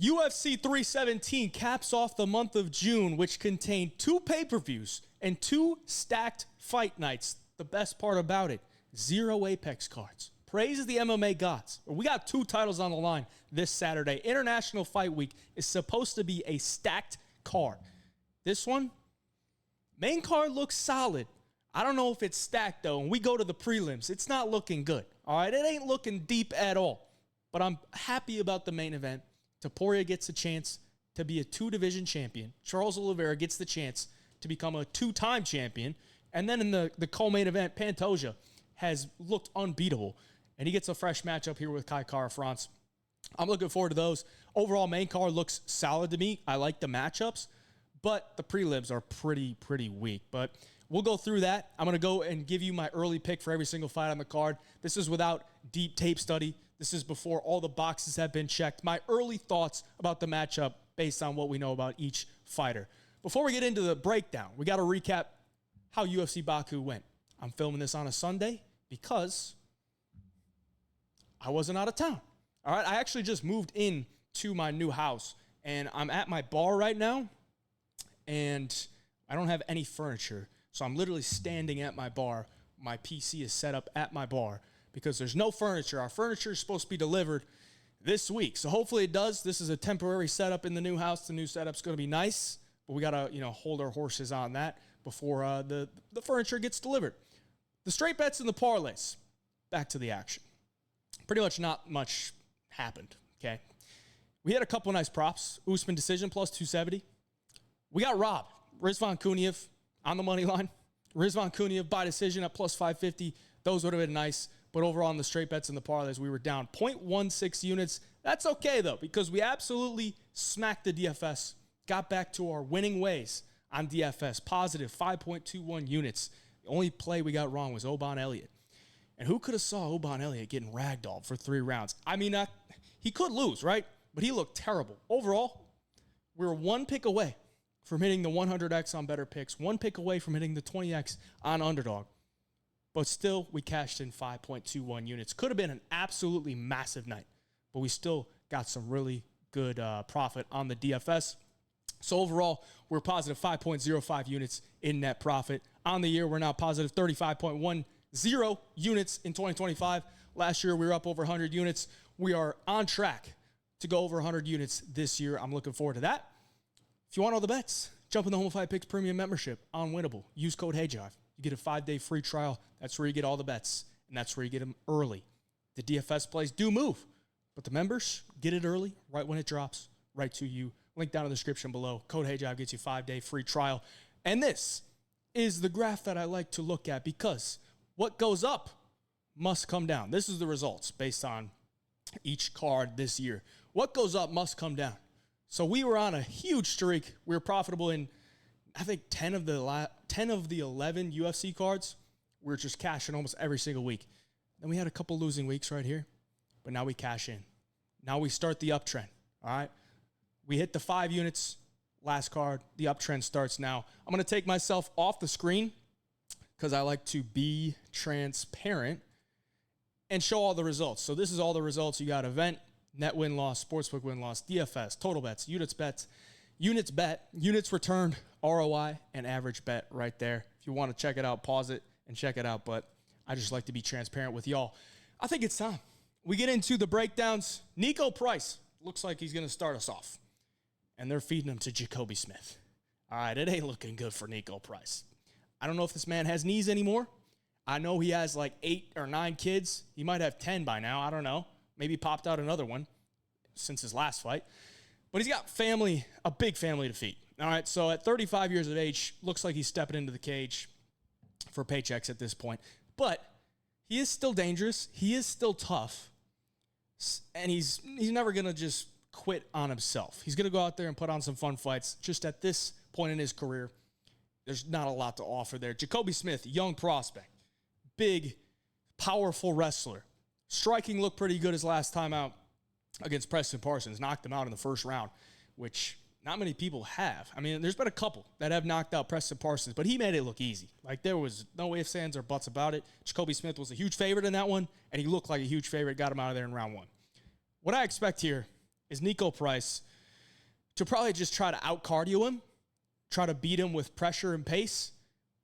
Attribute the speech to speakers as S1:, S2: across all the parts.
S1: UFC 317 caps off the month of June, which contained 2 pay-per-views and 2 stacked fight nights. The best part about it, 0 Apex cards. Praise the MMA gods. We got 2 titles on the line this Saturday. International Fight Week is supposed to be a stacked card. This one, main card looks solid. I don't know if it's stacked, though. When we go to the prelims, it's not looking good. All right, it ain't looking deep at all. But I'm happy about the main event. Topuria gets a chance to be a 2-division champion. Charles Oliveira gets the chance to become a 2-time champion. And then in the co-main event, Pantoja has looked unbeatable. And he gets a fresh matchup here with Kai Kara-France. I'm looking forward to those. Overall, main card looks solid to me. I like the matchups. But the prelims are pretty weak. But we'll go through that. I'm going to go and give you my early pick for every single fight on the card. This is without deep tape study. This is before all the boxes have been checked. My early thoughts about the matchup based on what we know about each fighter. Before we get into the breakdown, we got to recap how UFC Baku went. I'm filming this on a Sunday because I wasn't out of town. All right, I actually just moved in to my new house, and I'm at my bar right now, and I don't have any furniture. So I'm literally standing at my bar. My PC is set up at my bar because there's no furniture. Our furniture is supposed to be delivered this week. So hopefully it does. This is a temporary setup in the new house. The new setup's going to be nice, but we got to, hold our horses on that before the furniture gets delivered. The straight bets and the parlays. Back to the action. Pretty much not much happened, okay? We had a couple nice props. Usman decision plus 270. We got robbed. Rizvan Kuniev on the money line. Rizvan Kuniev by decision at plus 550. Those would have been nice. But overall on the straight bets and the parlays, we were down 0.16 units. That's okay, though, because we absolutely smacked the DFS. Got back to our winning ways on DFS. Positive 5.21 units. The only play we got wrong was Oban Elliott. And who could have saw Oban Elliott getting ragdolled for 3 rounds? I mean, he could lose, right? But he looked terrible. Overall, we were 1 pick away from hitting the 100x on better picks, 1 pick away from hitting the 20x on underdog. But still, we cashed in 5.21 units. Could have been an absolutely massive night, but we still got some really good profit on the DFS. So overall, we're positive 5.05 units in net profit. On the year, we're now positive 35.10 units in 2025. Last year, we were up over 100 units. We are on track to go over 100 units this year. I'm looking forward to that. If you want all the bets, jump in the Home of Fight Picks Premium membership on Winnable. Use code HeyJive. You get a 5-day free trial. That's where you get all the bets, and that's where you get them early. The DFS plays do move, but the members get it early, right when it drops, right to you. Link down in the description below. Code HeyJive gets you 5-day free trial. And this is the graph that I like to look at because what goes up must come down. This is the results based on each card this year. What goes up must come down. So we were on a huge streak. We were profitable in, I think, 10 of the 11 UFC cards. We were just cashing almost every single week. Then we had a couple losing weeks right here, but now we cash in. Now we start the uptrend, all right? We hit the 5 units last card. The uptrend starts now. I'm going to take myself off the screen because I like to be transparent and show all the results. So this is all the results. You got event, net win-loss, sportsbook win-loss, DFS, total bets, units bet, units returned, ROI, and average bet right there. If you want to check it out, pause it and check it out. But I just like to be transparent with y'all. I think it's time. We get into the breakdowns. Nico Price looks like he's going to start us off. And they're feeding him to Jacoby Smith. All right, it ain't looking good for Nico Price. I don't know if this man has knees anymore. I know he has like 8 or 9 kids. He might have 10 by now. I don't know. Maybe popped out another one since his last fight. But he's got family, a big family to feed. All right, so at 35 years of age, looks like he's stepping into the cage for paychecks at this point. But he is still dangerous. He is still tough. And he's never going to just quit on himself. He's going to go out there and put on some fun fights. Just at this point in his career, there's not a lot to offer there. Jacoby Smith, young prospect, big, powerful wrestler. Striking looked pretty good his last time out against Preston Parsons. Knocked him out in the first round, which not many people have. I mean, there's been a couple that have knocked out Preston Parsons, but he made it look easy. Like, there was no ifs, ands, or buts about it. Jacoby Smith was a huge favorite in that one, and he looked like a huge favorite, got him out of there in round 1. What I expect here is Nico Price to probably just try to out-cardio him, try to beat him with pressure and pace,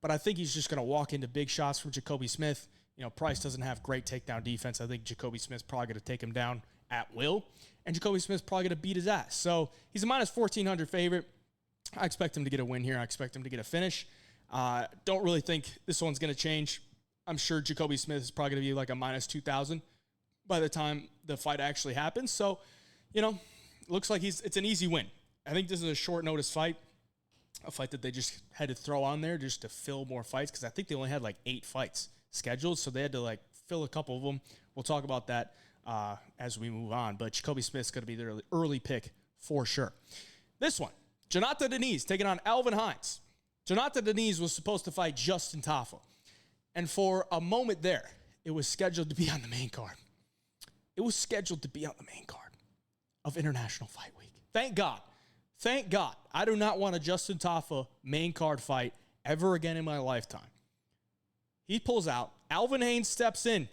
S1: but I think he's just going to walk into big shots from Jacoby Smith. You know, Price doesn't have great takedown defense. I think Jacoby Smith's probably going to take him down at will, and Jacoby Smith's probably going to beat his ass. So he's a minus 1,400 favorite. I expect him to get a win here. I expect him to get a finish. Don't really think this one's going to change. I'm sure Jacoby Smith is probably going to be like a minus 2,000 by the time the fight actually happens. So, you know, looks like it's an easy win. I think this is a short notice fight, a fight that they just had to throw on there just to fill more fights, because I think they only had like 8 fights scheduled, so they had to like fill a couple of them. We'll talk about that as we move on, but Jacoby Smith's going to be the early pick for sure. This one, Jonathan Diniz taking on Alvin Hines. Jonathan Diniz was supposed to fight Justin Tafa, and for a moment there, it was scheduled to be on the main card. It was scheduled to be on the main card of International Fight Week. Thank God. Thank God. I do not want a Justin Tafa main card fight ever again in my lifetime. He pulls out. Alvin Hines steps in.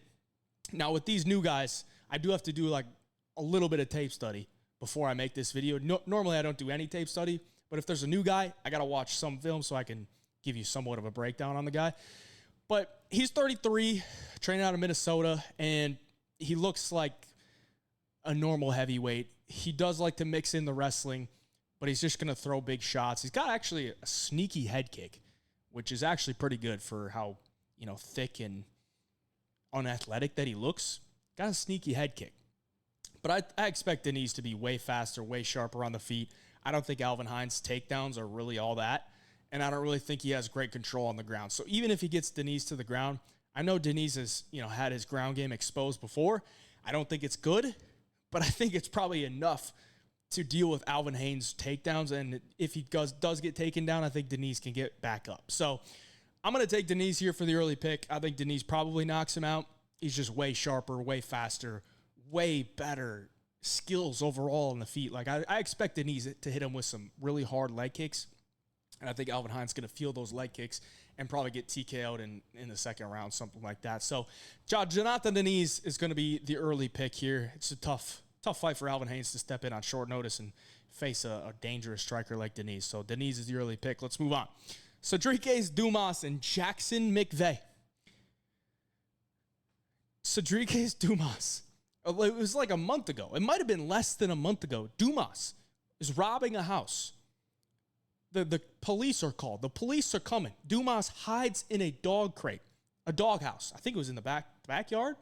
S1: Now, with these new guys, I do have to do like a little bit of tape study before I make this video. Normally, I don't do any tape study, but if there's a new guy, I got to watch some film so I can give you somewhat of a breakdown on the guy. But he's 33, training out of Minnesota, and he looks like a normal heavyweight. He does like to mix in the wrestling, but he's just going to throw big shots. He's got actually a sneaky head kick, which is actually pretty good for how, you know, thick and unathletic that he looks. Got a sneaky head kick. But I expect Diniz to be way faster, way sharper on the feet. I don't think Alvin Hines' takedowns are really all that, and I don't really think he has great control on the ground. So even if he gets Diniz to the ground, I know Diniz has, you know, had his ground game exposed before. I don't think it's good, but I think it's probably enough to deal with Alvin Hines' takedowns. And if he does get taken down, I think Diniz can get back up. So I'm going to take Diniz here for the early pick. I think Diniz probably knocks him out. He's just way sharper, way faster, way better skills overall on the feet. Like I expect Diniz to hit him with some really hard leg kicks. And I think Alvin Hines is going to feel those leg kicks and probably get TKO'd in the second round, something like that. So Jonathan Diniz is going to be the early pick here. It's a tough fight for Alvin Hines to step in on short notice and face a dangerous striker like Diniz. So Diniz is the early pick. Let's move on. Rodrigues, Dumas, and Jackson McVey. Rodrigues, Dumas. It was like a month ago. It might have been less than a month ago. Dumas is robbing a house. The police are called. The police are coming. Dumas hides in a dog crate, a dog house. I think it was in the backyard.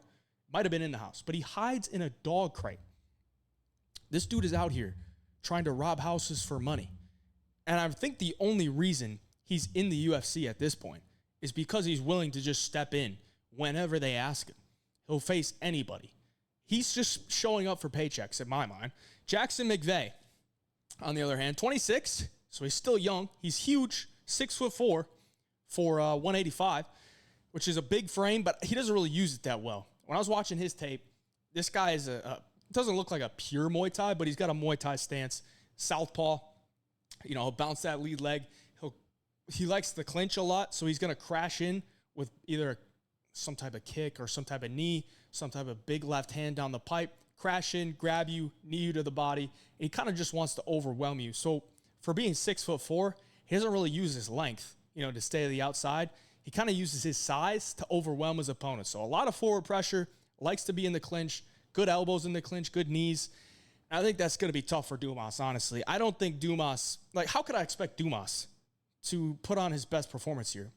S1: Might have been in the house, but he hides in a dog crate. This dude is out here trying to rob houses for money. And I think the only reason he's in the UFC at this point is because he's willing to just step in whenever they ask him. He'll face anybody. He's just showing up for paychecks, in my mind. Jackson McVey, on the other hand, 26, so he's still young. He's huge, 6'4" for 185, which is a big frame, but he doesn't really use it that well. When I was watching his tape, this guy is doesn't look like a pure Muay Thai, but he's got a Muay Thai stance, southpaw. You know, he'll bounce that lead leg. He likes to clinch a lot, so he's going to crash in with either some type of kick or some type of knee, some type of big left hand down the pipe, crash in, grab you, knee you to the body, and he kind of just wants to overwhelm you. So for being 6'4", he doesn't really use his length, you know, to stay to the outside. He kind of uses his size to overwhelm his opponent. So a lot of forward pressure, likes to be in the clinch, good elbows in the clinch, good knees. And I think that's going to be tough for Dumas, honestly. I don't think Dumas, like, how could I expect Dumas to put on his best performance here?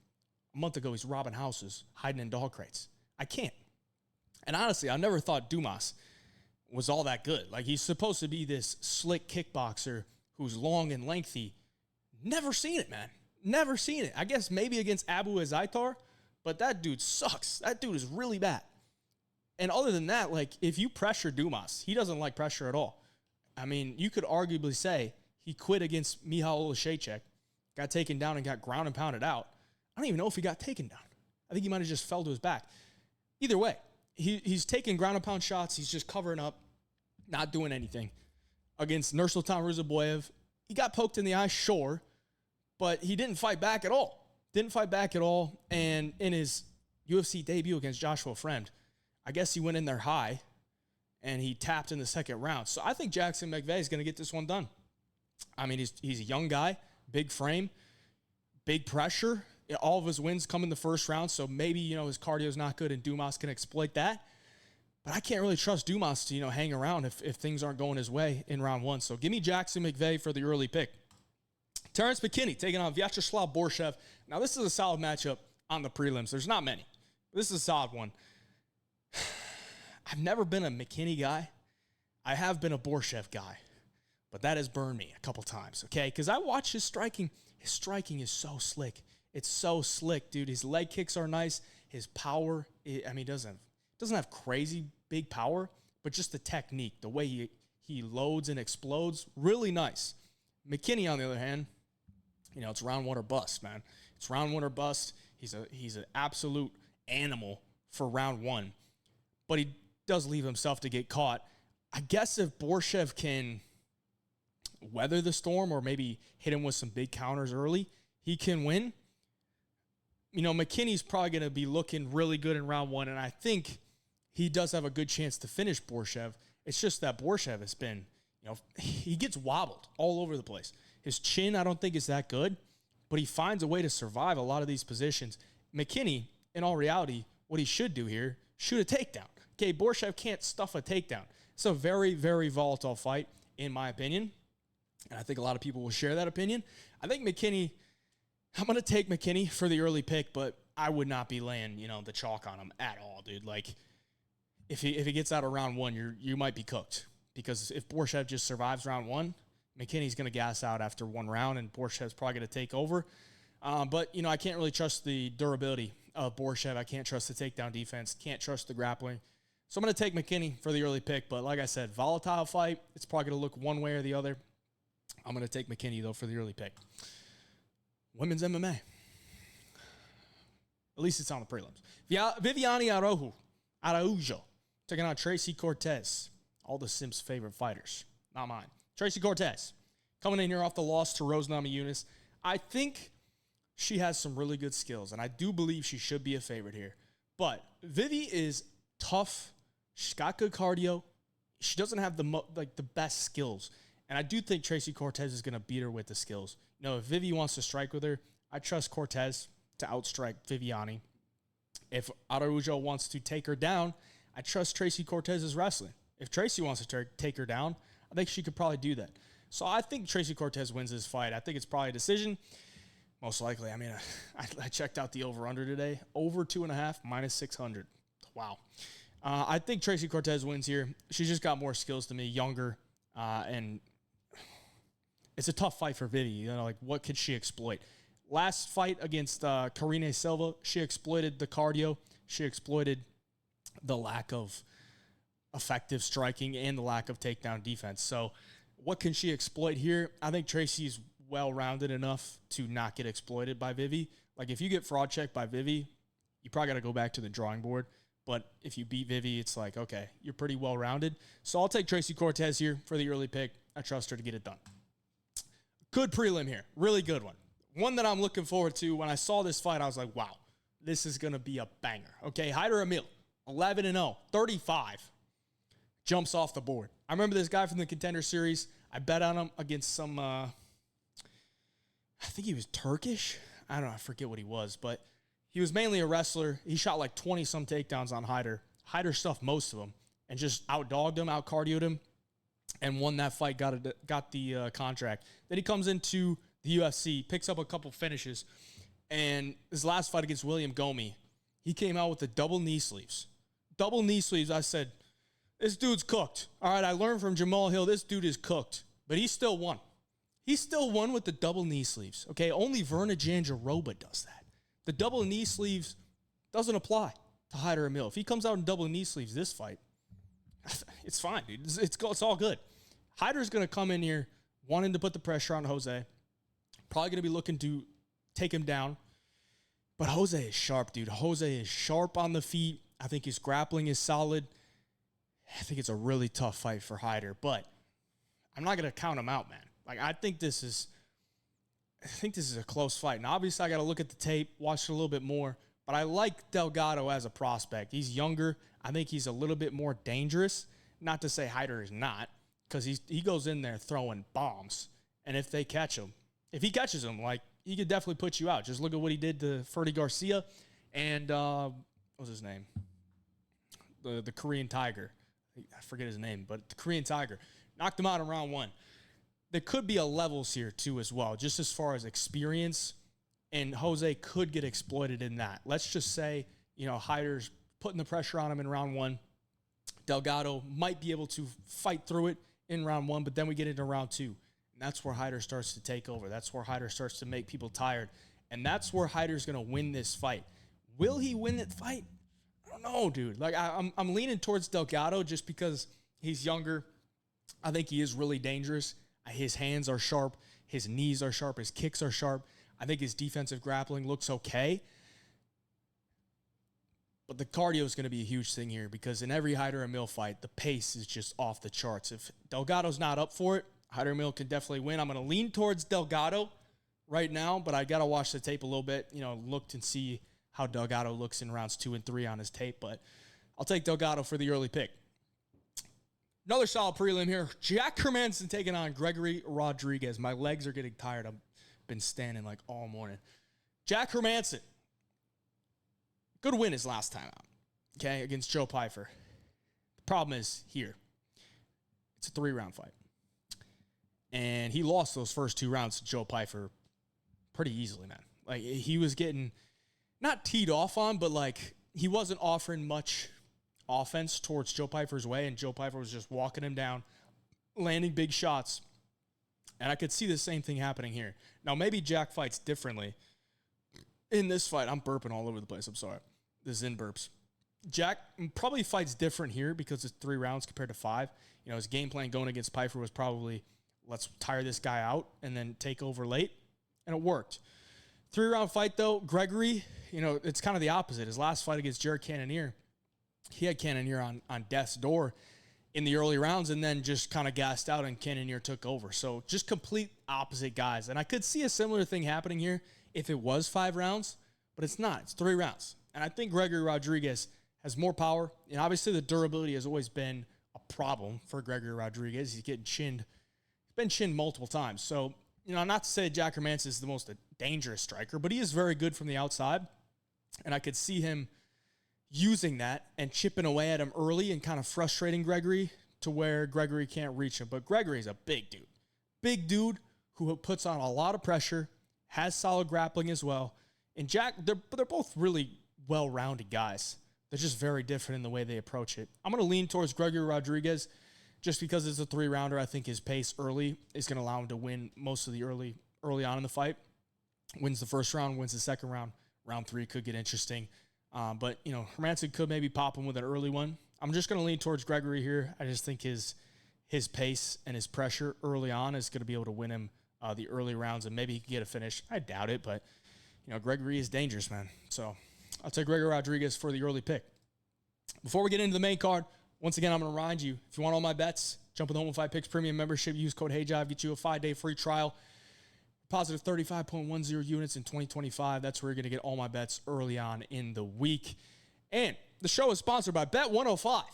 S1: A month ago, he's robbing houses, hiding in dog crates. I can't. And honestly, I never thought Dumas was all that good. Like, he's supposed to be this slick kickboxer who's long and lengthy. Never seen it, man. Never seen it. I guess maybe against Abu Azaitar, but that dude sucks. That dude is really bad. And other than that, like, if you pressure Dumas, he doesn't like pressure at all. I mean, you could arguably say he quit against Michal Oleksiejczuk, got taken down and got ground and pounded out. I don't even know if he got taken down. I think he might have just fell to his back. Either way, he's taking ground and pound shots. He's just covering up, not doing anything. Against Nursultan Ruzaboyev, he got poked in the eye, sure, but he didn't fight back at all. And in his UFC debut against Joshua Fremd, I guess he went in there high and he tapped in the second round. So I think Jackson McVey is going to get this one done. I mean, he's a young guy, big frame, big pressure. All of his wins come in the first round, so maybe, his cardio is not good and Dumas can exploit that. But I can't really trust Dumas to, hang around if things aren't going his way in round one. So give me Jackson McVey for the early pick. Terrence McKinney taking on Vyacheslav Borshchev. Now, this is a solid matchup on the prelims. There's not many. This is a solid one. I've never been a McKinney guy. I have been a Borshchev guy. But that has burned me a couple times, okay? Because I watch his striking. His striking is so slick. It's so slick, dude. His leg kicks are nice. His power, doesn't have crazy big power, but just the technique, the way he loads and explodes, really nice. McKinney, on the other hand, it's round one or bust, man. It's round one or bust. He's an absolute animal for round one, but he does leave himself to get caught. I guess if Borshchev can weather the storm or maybe hit him with some big counters early, he can win. McKinney's probably going to be looking really good in round one, and I think he does have a good chance to finish Borshchev. It's just that Borshchev has been, he gets wobbled all over the place. His chin, I don't think is that good, but he finds a way to survive a lot of these positions. McKinney, in all reality, what he should do here, shoot a takedown. Okay, Borshchev can't stuff a takedown. It's a very, very volatile fight, in my opinion, and I think a lot of people will share that opinion. I think McKinney, I'm going to take McKinney for the early pick, but I would not be laying, the chalk on him at all, dude. Like, if he gets out of round one, you might be cooked. Because if Borshchev just survives round one, McKinney's going to gas out after one round, and Borshchev's probably going to take over. But, I can't really trust the durability of Borshchev. I can't trust the takedown defense. Can't trust the grappling. So I'm going to take McKinney for the early pick. But like I said, volatile fight. It's probably going to look one way or the other. I'm going to take McKinney, though, for the early pick. Women's MMA. At least it's on the prelims. Viviane Araujo taking on Tracy Cortez. All the Simps' favorite fighters. Not mine. Tracy Cortez coming in here off the loss to Rose Namajunas. I think she has some really good skills, and I do believe she should be a favorite here. But Vivi is tough. She's got good cardio. She doesn't have the best skills. And I do think Tracy Cortez is going to beat her with the skills. If Vivi wants to strike with her, I trust Cortez to outstrike Viviane. If Araujo wants to take her down, I trust Tracy Cortez's wrestling. If Tracy wants to take her down, I think she could probably do that. So I think Tracy Cortez wins this fight. I think it's probably a decision. Most likely. I checked out the over-under today. Over 2.5, minus 600. Wow. I think Tracy Cortez wins here. She's just got more skills than me, younger, and it's a tough fight for Vivi. What could she exploit? Last fight against Karine Silva, she exploited the cardio. She exploited the lack of effective striking and the lack of takedown defense. So what can she exploit here? I think Tracy's well-rounded enough to not get exploited by Vivi. Like, if you get fraud checked by Vivi, you probably got to go back to the drawing board. But if you beat Vivi, it's like, okay, you're pretty well-rounded. So I'll take Tracy Cortez here for the early pick. I trust her to get it done. Good prelim here. Really good one. One that I'm looking forward to. When I saw this fight, I was like, wow, this is going to be a banger. Okay, Haider Amil, 11-0, 35. Jumps off the board. I remember this guy from the Contender Series. I bet on him against some, I think he was Turkish. I don't know. I forget what he was, but he was mainly a wrestler. He shot like 20-some takedowns on Haider. Haider stuffed most of them and just out-dogged him, out-cardioed him, and won that fight, got the contract. Then he comes into the UFC, picks up a couple finishes, and his last fight against William Gomi, he came out with the double knee sleeves. Double knee sleeves, I said, this dude's cooked. All right, I learned from Jamal Hill, this dude is cooked. But he still won. He still won with the double knee sleeves. Okay, only Verna Jandiroba does that. The double knee sleeves doesn't apply to Haider Amil. If he comes out in double knee sleeves this fight, it's fine, dude. It's all good. Haider's going to come in here wanting to put the pressure on Jose. Probably going to be looking to take him down. But Jose is sharp, dude. Jose is sharp on the feet. I think his grappling is solid. I think it's a really tough fight for Haider, but I'm not going to count him out, man. Like, I think this is a close fight. And obviously, I got to look at the tape, watch it a little bit more. But I like Delgado as a prospect. He's younger. I think he's a little bit more dangerous Not to say Hyder is not, because he goes in there throwing bombs. And if they catch him, if he catches him, like, he could definitely put you out. Just look at what he did to Ferdy Garcia and what was his name? The Korean Tiger. I forget his name, but the Korean Tiger. Knocked him out in round 1. There could be a levels here, too, as well, just as far as experience. And Jose could get exploited in that. Let's just say, Hyder's putting the pressure on him in round 1. Delgado might be able to fight through it in round 1, but then we get into round 2. And that's where Hyder starts to take over. That's where Hyder starts to make people tired. And that's where Hyder's going to win this fight. Will he win that fight? I don't know, dude. Like, I'm leaning towards Delgado just because he's younger. I think he is really dangerous. His hands are sharp. His knees are sharp. His kicks are sharp. I think his defensive grappling looks okay. But the cardio is going to be a huge thing here because in every Hyder Amil fight, the pace is just off the charts. If Delgado's not up for it, Hyder Amil can definitely win. I'm going to lean towards Delgado right now, but I got to watch the tape a little bit, look and see how Delgado looks in rounds 2 and 3 on his tape. But I'll take Delgado for the early pick. Another solid prelim here. Jack Hermansson taking on Gregory Rodrigues. My legs are getting tired. I've been standing like all morning. Jack Hermansson. Good win his last time out, okay, against Joe Pyfer. The problem is here. It's a 3-round fight. And he lost those first 2 rounds to Joe Pyfer pretty easily, man. Like, he was getting, not teed off on, but, like, he wasn't offering much offense towards Joe Pyfer's way, and Joe Pyfer was just walking him down, landing big shots. And I could see the same thing happening here. Now, maybe Jack fights differently. In this fight, I'm burping all over the place. I'm sorry. This is in burps. Jack probably fights different here because it's 3 rounds compared to 5. His game plan going against Pyfer was probably, let's tire this guy out and then take over late. And it worked. 3-round fight, though. Gregory, it's kind of the opposite. His last fight against Jared Cannonier, he had Cannonier on death's door in the early rounds and then just kind of gassed out and Cannonier took over. So just complete opposite guys. And I could see a similar thing happening here if it was 5 rounds, but it's not. It's 3 rounds. And I think Gregory Rodrigues has more power. And obviously the durability has always been a problem for Gregory Rodrigues. He's getting chinned. He's been chinned multiple times. So, not to say Jack Hermansson is the most dangerous striker, but he is very good from the outside. And I could see him using that and chipping away at him early and kind of frustrating Gregory to where Gregory can't reach him. But Gregory's a big dude. Big dude who puts on a lot of pressure, has solid grappling as well. And Jack, they're both really well-rounded guys. They're just very different in the way they approach it. I'm going to lean towards Gregory Rodrigues just because it's a 3-rounder. I think his pace early is going to allow him to win most of the early on in the fight. Wins the first round, wins the second round. Round 3 could get interesting. But Hermansson could maybe pop him with an early one. I'm just going to lean towards Gregory here. I just think his pace and his pressure early on is going to be able to win him the early rounds, and maybe he can get a finish. I doubt it, but, Gregory is dangerous, man. So I'll take Gregory Rodrigues for the early pick. Before we get into the main card, once again, I'm going to remind you, if you want all my bets, jump in the Home 5 Picks Premium membership, use code HeyJive, get you a 5-day free trial. Positive 35.10 units in 2025. That's where you're going to get all my bets early on in the week. And the show is sponsored by Bet105.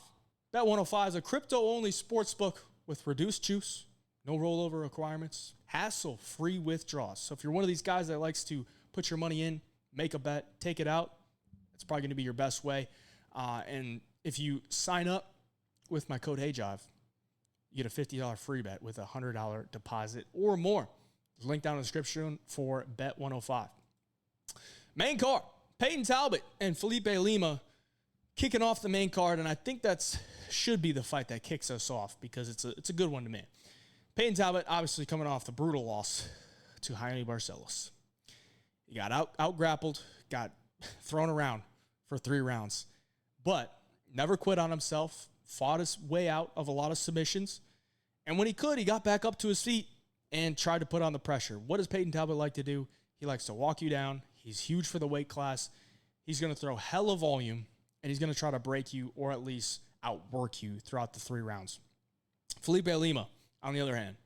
S1: Bet105 is a crypto-only sportsbook with reduced juice, no rollover requirements, hassle-free withdrawals. So if you're one of these guys that likes to put your money in, make a bet, take it out, it's probably going to be your best way. And if you sign up with my code HeyJive, you get a $50 free bet with a $100 deposit or more. There's a link down in the description for Bet105. Main card, Peyton Talbott and Felipe Lima kicking off the main card, and I think that should be the fight that kicks us off because it's a good one to me. Peyton Talbott obviously coming off the brutal loss to Jaime Barcelos. He got out-grappled, got thrown around for 3 rounds, but never quit on himself, fought his way out of a lot of submissions, and when he could, he got back up to his feet and tried to put on the pressure. What does Peyton Talbott like to do? He likes to walk you down. He's huge for the weight class. He's going to throw hella volume, and he's going to try to break you or at least outwork you throughout the 3 rounds. Felipe Lima, on the other hand,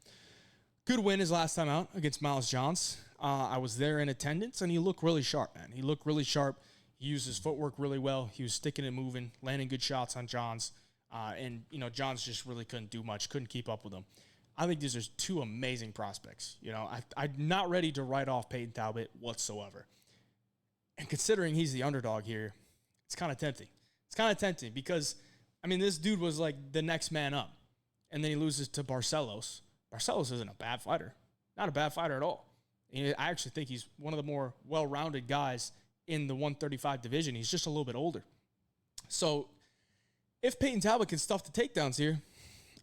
S1: good win his last time out against Miles Johns. I was there in attendance, and he looked really sharp, man. He looked really sharp. He used his footwork really well. He was sticking and moving, landing good shots on Johns. And, Johns just really couldn't do much, couldn't keep up with him. I think these are two amazing prospects. I'm not ready to write off Peyton Talbott whatsoever. And considering he's the underdog here, it's kind of tempting. It's kind of tempting because, this dude was like the next man up. And then he loses to Barcelos. Barcelos isn't a bad fighter. Not a bad fighter at all. I actually think he's one of the more well-rounded guys in the 135 division. He's just a little bit older. So if Peyton Talbott can stuff the takedowns here,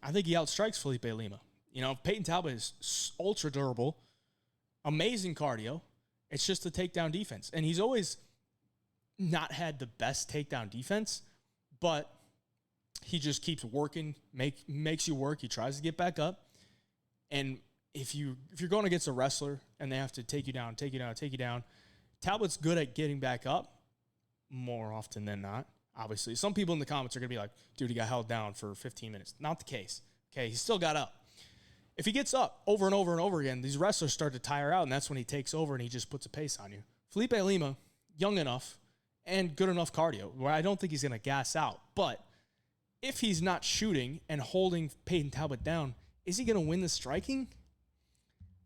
S1: I think he outstrikes Felipe Lima. Peyton Talbott is ultra durable, amazing cardio. It's just the takedown defense. And he's always not had the best takedown defense, but he just keeps working, makes you work. He tries to get back up. And if you're going against a wrestler and they have to take you down, Talbot's good at getting back up more often than not, obviously. Some people in the comments are going to be like, dude, he got held down for 15 minutes. Not the case. Okay, he still got up. If he gets up over and over and over again, these wrestlers start to tire out, and that's when he takes over and he just puts a pace on you. Felipe Lima, young enough and good enough cardio, where I don't think he's going to gas out. But if he's not shooting and holding Peyton Talbott down, is he going to win the striking?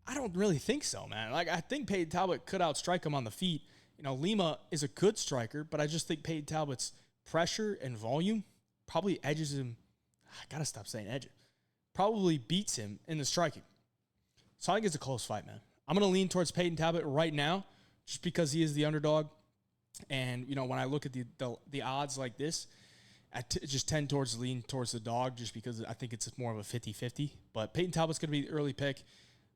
S1: I don't really think so, man. I think Peyton Talbott could outstrike him on the feet. Lima is a good striker, but I just think Peyton Talbott's pressure and volume probably edges him. I got to stop saying edges. Probably beats him in the striking. So I think it's a close fight, man. I'm going to lean towards Peyton Talbott right now just because he is the underdog. And, when I look at the odds like this, I just tend towards lean towards the dog just because I think it's more of a 50-50. But Peyton Talbott's going to be the early pick.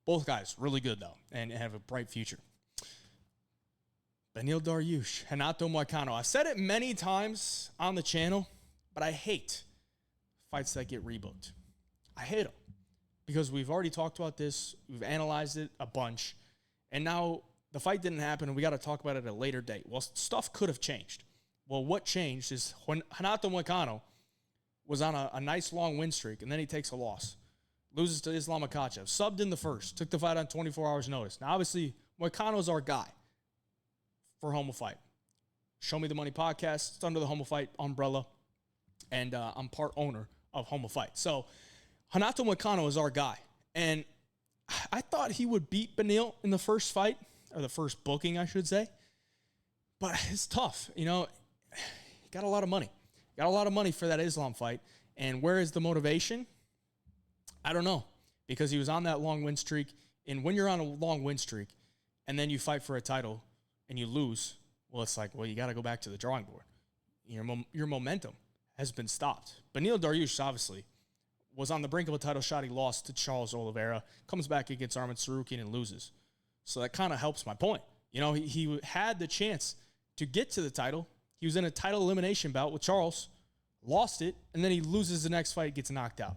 S1: Both guys really good, though, and have a bright future. Beneil Dariush, Renato Moicano. I've said it many times on the channel, but I hate fights that get rebooked. I hate them because we've already talked about this. We've analyzed it a bunch, and now the fight didn't happen, and we got to talk about it at a later date. Well, stuff could have changed. Well, what changed is when Renato Moicano was on a nice long win streak, and then he takes a loss. Loses to Islam Makhachev. Subbed in the first. Took the fight on 24 hours notice. Now, obviously, Moicano's our guy for Homo Fight. Show Me the Money podcast. It's under the Homo Fight umbrella. And I'm part owner of Homo Fight. So, Renato Moicano is our guy. And I thought he would beat Beneil in the first fight. Or the first booking, I should say. But it's tough. He got a lot of money. Got a lot of money for that Islam fight. And where is the motivation? I don't know, because he was on that long win streak. And when you're on a long win streak and then you fight for a title and you lose, well, it's like, well, you got to go back to the drawing board. Your momentum has been stopped. Beneil Dariush, obviously, was on the brink of a title shot. He lost to Charles Oliveira, comes back against Arman Tsarukyan and loses. So that kind of helps my point. He had the chance to get to the title. He was in a title elimination bout with Charles, lost it, and then he loses the next fight, gets knocked out.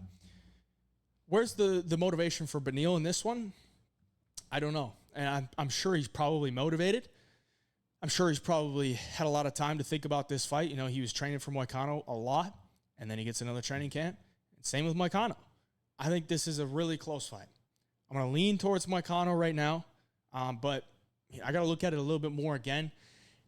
S1: Where's the motivation for Beneil in this one? I don't know. And I'm sure he's probably motivated. I'm sure he's probably had a lot of time to think about this fight. He was training for Moicano a lot, and then he gets another training camp. And same with Moicano. I think this is a really close fight. I'm going to lean towards Moicano right now, but I got to look at it a little bit more again.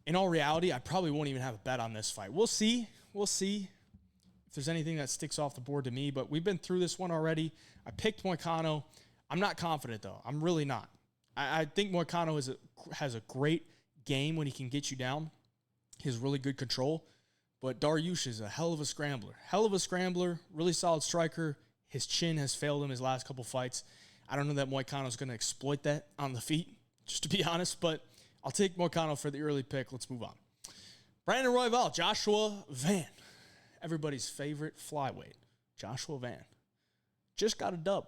S1: In all reality, I probably won't even have a bet on this fight. We'll see. If there's anything that sticks off the board to me, but we've been through this one already. I picked Moicano. I'm not confident, though. I'm really not. I think Moicano has a great game when he can get you down. He has really good control. But Dariush is a hell of a scrambler. Really solid striker. His chin has failed him his last couple fights. I don't know that Moicano's going to exploit that on the feet, just to be honest, but I'll take Moicano for the early pick. Let's move on. Brandon Royval, Joshua Van. Everybody's favorite flyweight, Joshua Van, just got a dub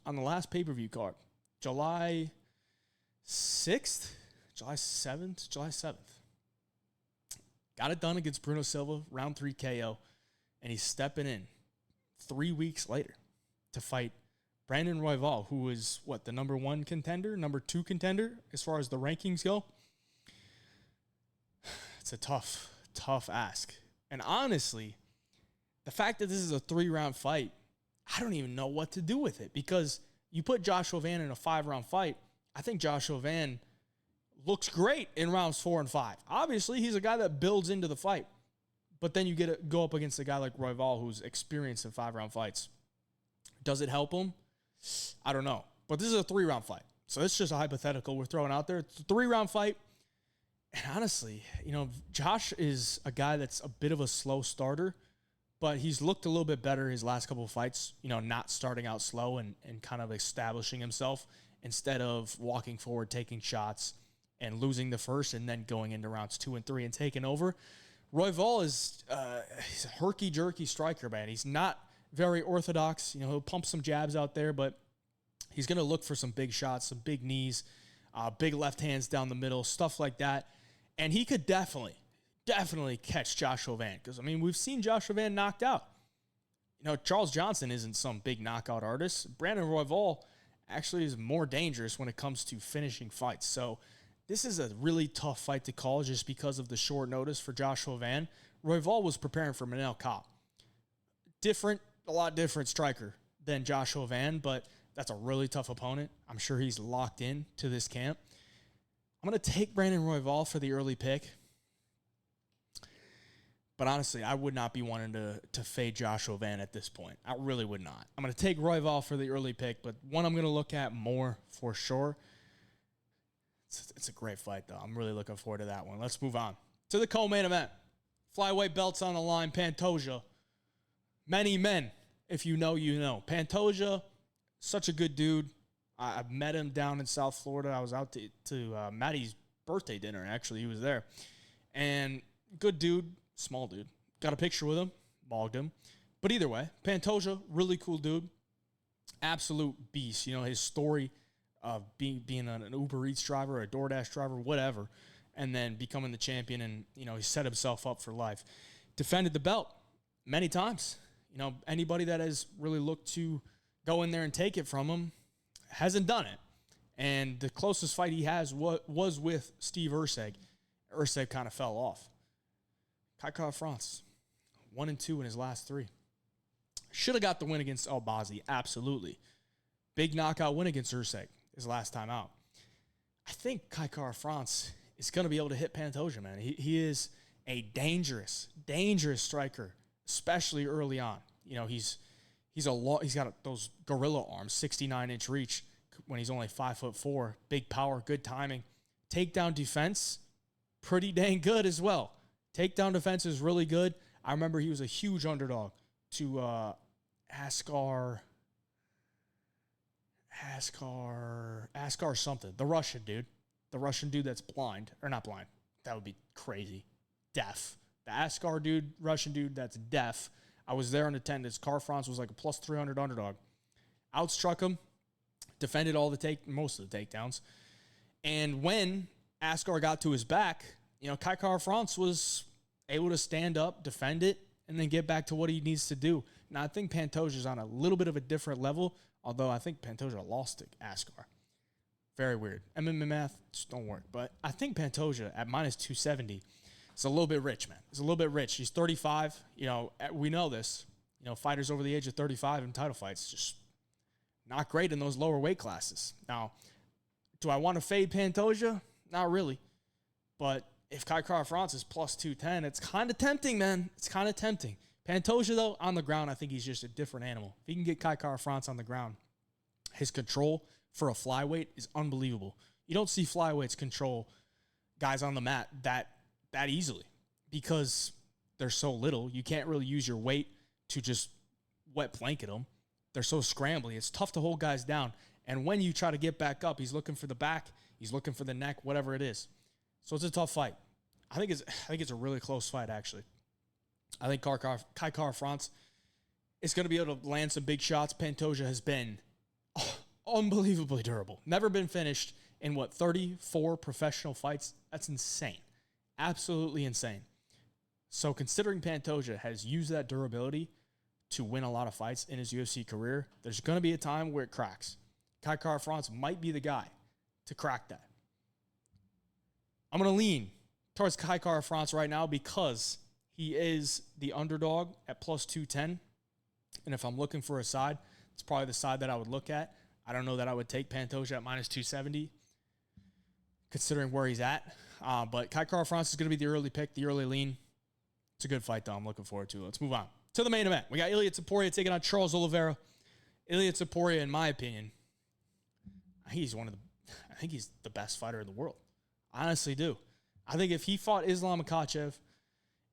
S1: on the last pay-per-view card. July 6th? July 7th? Got it done against Bruno Silva, round 3 KO, and he's stepping in 3 weeks later to fight Brandon Royval, who is, the number 1 contender, number 2 contender, as far as the rankings go. It's a tough ask. And honestly, the fact that this is a 3-round fight, I don't even know what to do with it, because you put Joshua Van in a 5-round fight, I think Joshua Van looks great in rounds 4 and 5. Obviously, he's a guy that builds into the fight. But then you go up against a guy like Royval who's experienced in 5-round fights. Does it help him? I don't know. But this is a 3-round fight. So it's just a hypothetical we're throwing out there. It's a 3-round fight. And honestly, Josh is a guy that's a bit of a slow starter, but he's looked a little bit better his last couple of fights, not starting out slow and kind of establishing himself instead of walking forward, taking shots, and losing the first and then going into rounds 2 and 3 and taking over. Royval is he's a herky-jerky striker, man. He's not very orthodox. He'll pump some jabs out there, but he's going to look for some big shots, some big knees, big left hands down the middle, stuff like that. And he could definitely catch Joshua Van. Because, we've seen Joshua Van knocked out. Charles Johnson isn't some big knockout artist. Brandon Royval actually is more dangerous when it comes to finishing fights. So this is a really tough fight to call just because of the short notice for Joshua Van. Royval was preparing for Manel Kape. A lot different striker than Joshua Van, but that's a really tough opponent. I'm sure he's locked in to this camp. I'm going to take Brandon Royval for the early pick. But honestly, I would not be wanting to fade Joshua Van at this point. I really would not. I'm going to take Royval for the early pick, but one I'm going to look at more for sure. It's a great fight, though. I'm really looking forward to that one. Let's move on to the co-main event. Flyweight belts on the line. Pantoja. Many men, if you know, you know. Pantoja, such a good dude. I met him down in South Florida. I was out to Maddie's birthday dinner, actually. He was there. And good dude, small dude. Got a picture with him, bogged him. But either way, Pantoja, really cool dude. Absolute beast. His story of being an Uber Eats driver, a DoorDash driver, whatever, and then becoming the champion, and, he set himself up for life. Defended the belt many times. Anybody that has really looked to go in there and take it from him hasn't done it. And the closest fight he has was with Steve Erceg. Erceg kind of fell off. Kai France, 1-2 in his last 3. Should have got the win against Albazi, absolutely. Big knockout win against Erceg his last time out. I think Kai France is going to be able to hit Pantoja, man. He is a dangerous striker, especially early on. He's got those gorilla arms, 69-inch reach when he's only 5'4", big power, good timing. Takedown defense, pretty dang good as well. Takedown defense is really good. I remember he was a huge underdog to Askar something, the Russian dude that's blind, or not blind. That would be crazy. Deaf. The Askar dude, Russian dude that's deaf. I was there in attendance. France was like a plus 300 underdog. Outstruck him, defended most of the takedowns. And when Askar got to his back, Kai France was able to stand up, defend it, and then get back to what he needs to do. Now, I think Pantoja's on a little bit of a different level, although I think Pantoja lost to Askar. Very weird. MMA math just don't work. But I think Pantoja at minus 270 is a little bit rich, man. He's a little bit rich. He's 35. We know this. Fighters over the age of 35 in title fights, just not great in those lower weight classes. Now, do I want to fade Pantoja? Not really. But if Kai France is plus 210, it's kind of tempting, man. It's kind of tempting. Pantoja, though, on the ground, I think he's just a different animal. If he can get Kai France on the ground, his control for a flyweight is unbelievable. You don't see flyweights control guys on the mat that easily because they're so little. You can't really use your weight to just wet blanket them. They're so scrambly. It's tough to hold guys down. And when you try to get back up, he's looking for the back, he's looking for the neck, whatever it is. So it's a tough fight. I think it's a really close fight, actually. I think Kai France is going to be able to land some big shots. Pantoja has been unbelievably durable. Never been finished in, 34 professional fights? That's insane. Absolutely insane. So considering Pantoja has used that durability to win a lot of fights in his UFC career, there's going to be a time where it cracks. Kai France might be the guy to crack that. I'm going to lean towards Kai France right now because he is the underdog at plus 210. And if I'm looking for a side, it's probably the side that I would look at. I don't know that I would take Pantoja at minus 270, considering where he's at. But Kai France is going to be the early pick, the early lean. It's a good fight, though. I'm looking forward to it. Let's move on to the main event. We got Ilia Topuria taking on Charles Oliveira. Ilia Topuria, in my opinion, I think he's the best fighter in the world. I honestly do. I think if he fought Islam Makhachev,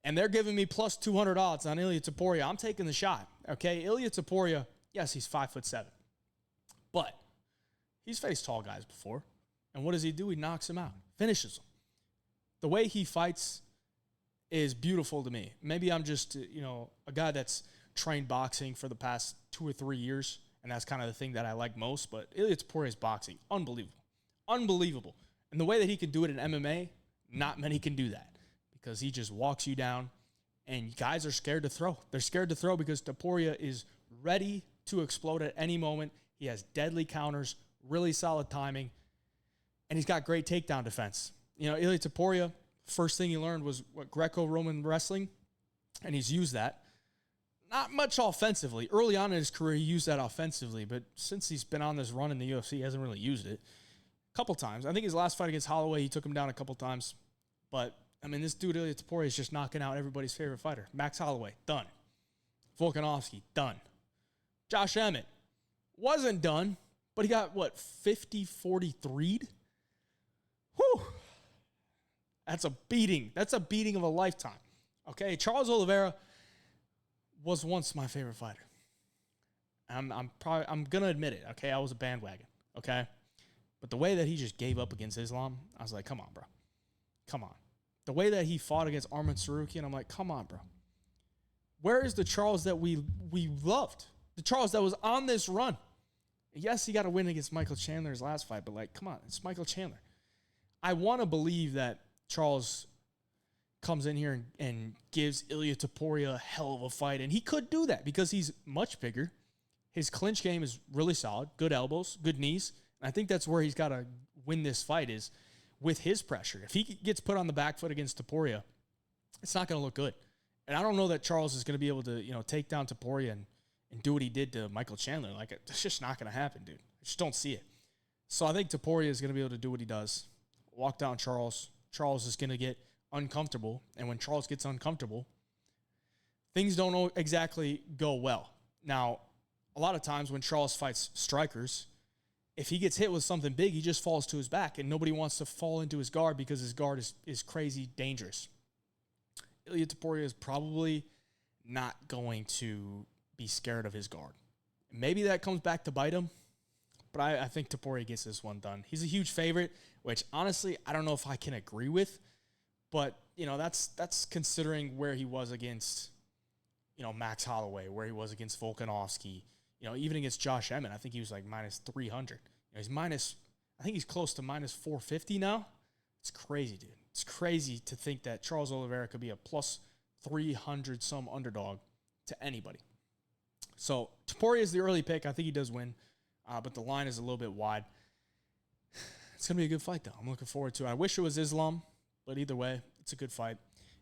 S1: and they're giving me plus 200 odds on Ilia Topuria, I'm taking the shot. Okay, Ilia Topuria, yes, he's 5'7", but he's faced tall guys before. And what does he do? He knocks him out, finishes him. The way he fights is beautiful to me. Maybe I'm just, a guy that's trained boxing for the past 2 or 3 years, and that's kind of the thing that I like most. But Ilia Topuria's boxing, unbelievable. And the way that he can do it in MMA, not many can do that, because he just walks you down, and guys are scared to throw. They're scared to throw because Topuria is ready to explode at any moment. He has deadly counters, really solid timing, and he's got great takedown defense. Ilia Topuria, first thing he learned was Greco-Roman wrestling, and he's used that. Not much offensively. Early on in his career, he used that offensively, but since he's been on this run in the UFC, he hasn't really used it. A couple times. I think his last fight against Holloway, he took him down a couple times. But, this dude, Ilia Topuria, is just knocking out everybody's favorite fighter. Max Holloway, done. Volkanovski, done. Josh Emmett, wasn't done, but he got, 50-43'd? Whew. That's a beating. That's a beating of a lifetime. Okay, Charles Oliveira was once my favorite fighter. I'm gonna admit it. Okay, I was a bandwagon. Okay, but the way that he just gave up against Islam, I was like, come on, bro, come on. The way that he fought against Arman Tsarukyan, I'm like, come on, bro. Where is the Charles that we loved? The Charles that was on this run. Yes, he got a win against Michael Chandler's last fight, but come on, it's Michael Chandler. I want to believe that Charles comes in here and gives Ilia Topuria a hell of a fight. And he could do that because he's much bigger. His clinch game is really solid. Good elbows, good knees. And I think that's where he's got to win this fight, is with his pressure. If he gets put on the back foot against Topuria, it's not going to look good. And I don't know that Charles is going to be able to, take down Topuria and do what he did to Michael Chandler. It's just not going to happen, dude. I just don't see it. So I think Topuria is going to be able to do what he does. Walk down Charles. Charles is going to get uncomfortable. And when Charles gets uncomfortable, things don't exactly go well. Now, a lot of times when Charles fights strikers, if he gets hit with something big, he just falls to his back, and nobody wants to fall into his guard because his guard is crazy dangerous. Ilia Topuria is probably not going to be scared of his guard. Maybe that comes back to bite him, but I think Topuria gets this one done. He's a huge favorite, which honestly, I don't know if I can agree with, but that's considering where he was against, Max Holloway, where he was against Volkanovski, even against Josh Emmett. I think he was like minus 300. I think he's close to minus 450 now. It's crazy, dude. It's crazy to think that Charles Oliveira could be a plus 300 some underdog to anybody. So Topuria is the early pick. I think he does win, but the line is a little bit wide. It's going to be a good fight, though. I'm looking forward to it. I wish it was Islam, but either way, it's a good fight.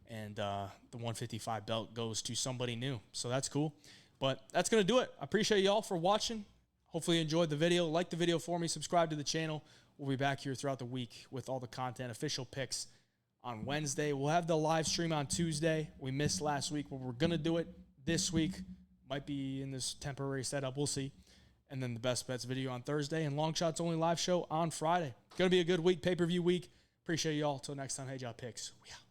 S1: And the 155 belt goes to somebody new. So that's cool. But that's going to do it. I appreciate y'all for watching. Hopefully you enjoyed the video. Like the video for me. Subscribe to the channel. We'll be back here throughout the week with all the content, official picks on Wednesday. We'll have the live stream on Tuesday. We missed last week, but we're going to do it this week. Might be in this temporary setup. We'll see. And then the Best Bets video on Thursday, and Long Shots Only live show on Friday. Going to be a good week, pay-per-view week. Appreciate y'all. Till next time, hey, y'all picks. We out.